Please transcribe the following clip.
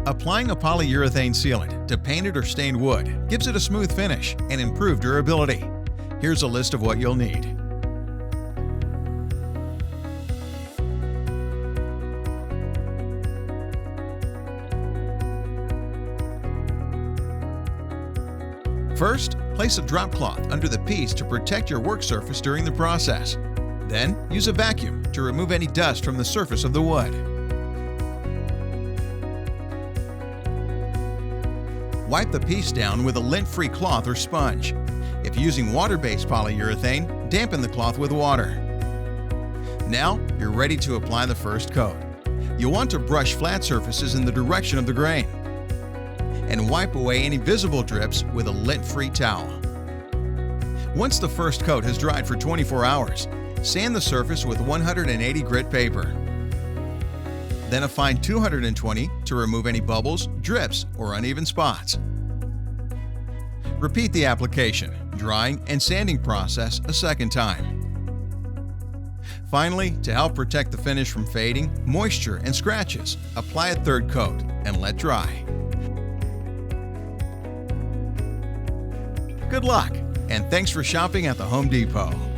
Applying a polyurethane sealant to painted or stained wood gives it a smooth finish and improved durability. Here's a list of what you'll need. First, place a drop cloth under the piece to protect your work surface during the process. Then, use a vacuum to remove any dust from the surface of the wood. Wipe the piece down with a lint-free cloth or sponge. If using water-based polyurethane, dampen the cloth with water. Now, you're ready to apply the first coat. You'll want to brush flat surfaces in the direction of the grain and wipe away any visible drips with a lint-free towel. Once the first coat has dried for 24 hours, sand the surface with 180 grit paper. Then a fine 220 to remove any bubbles, drips, or uneven spots. Repeat the application, drying, and sanding process a second time. Finally, to help protect the finish from fading, moisture, and scratches, apply a third coat and let dry. Good luck, and thanks for shopping at the Home Depot.